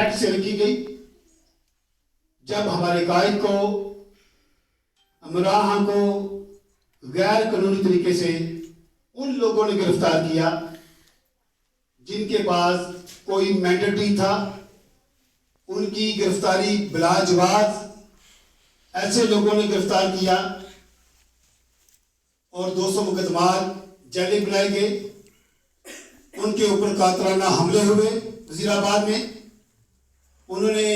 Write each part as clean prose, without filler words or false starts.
Fact से रखी गई। जब हमारे कायद को, अमराहा को गैर कानूनी तरीके से उन लोगों ने गिरफ्तार किया जिनके पास कोई मैंडेट नहीं था, उनकी गिरफ्तारी बिलाजवाब ऐसे लोगों ने गिरफ्तार किया और 200 मुकदमात जाली बुलाए गए। उनके ऊपर कातराना हमले हुए वजीराबाद में। उन्होंने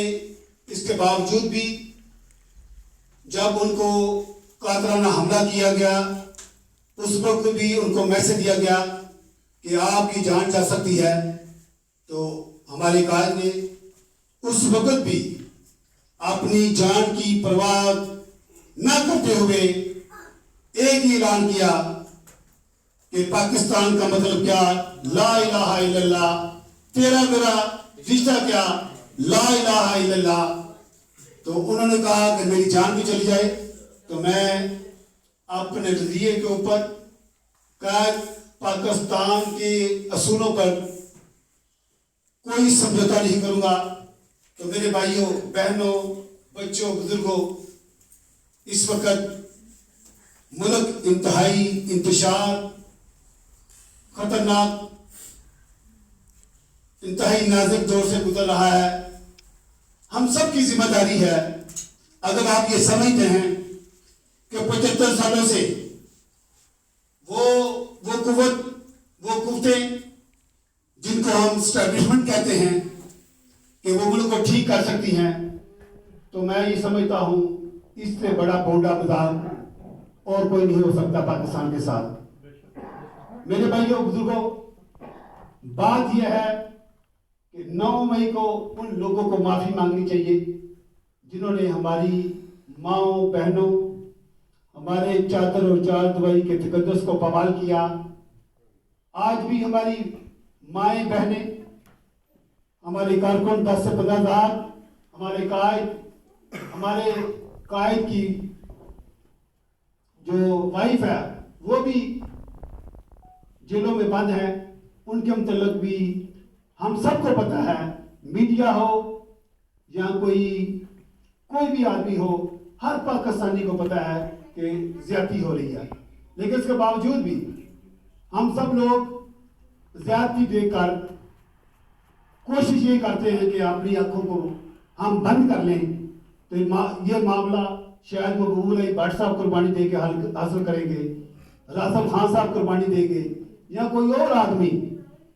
इसके बावजूद भी जब उनको कातराना हमला किया गया, उस वक्त भी उनको मैसेज दिया गया कि आपकी जान जा सकती है, तो हमारे कायद ने उस वक्त भी अपनी जान की परवाह न करते हुए एक ही ऐलान किया कि पाकिस्तान का मतलब क्या, ला इलाहा इल्लल्लाह, तेरा मेरा रिश्ता क्या, ला इलाहा इल्लल्लाह। तो उन्होंने कहा कि मेरी जान भी चली जाए तो मैं अपने नजरिए के ऊपर पाकिस्तान के असूलों पर कोई समझौता नहीं करूंगा। तो मेरे भाइयों, बहनों, बच्चों, बुजुर्गों, इस वक्त मुल्क इंतहाई इंतशार, खतरनाक, इंतहाई नाजुक दौर से गुजर रहा है। हम सब की जिम्मेदारी है, अगर आप ये समझते हैं कि 75 सालों से वो कुव्वत, वो कुव्वतें जिनको हम स्टैब्लिशमेंट कहते हैं कि वो मुल्क को ठीक कर सकती हैं, तो मैं ये समझता हूँ इससे बड़ा बोंडा मजाक और कोई नहीं हो सकता पाकिस्तान के साथ। मेरे भाइयों, बुजुर्गों, बात यह है कि 9 मई को उन लोगों को माफ़ी मांगनी चाहिए जिन्होंने हमारी माओ बहनों, हमारे चादर और चार दवाई के तकद्दुस को पवाल किया। आज भी हमारी माएँ बहनें, हमारे कारकुन 10 से 15 हज़ार, हमारे कायद की जो वाइफ है वो भी जेलों में बंद है। उनके मतलब भी हम सबको पता है, मीडिया हो या कोई भी आदमी हो, हर पाकिस्तानी को पता है कि ज्यादती हो रही है। लेकिन इसके बावजूद भी हम सब लोग ज्यादती देखकर कोशिश ये करते हैं कि अपनी आंखों को हम बंद कर लें। तो ये मामला शायद मकबूल है, भट्ट साहब कुर्बानी दे के हासिल करेंगे, रासम खान साहब कुर्बानी देंगे या कोई और आदमी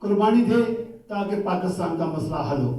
कुर्बानी दे ताकि पाकिस्तान का मसला हल हो।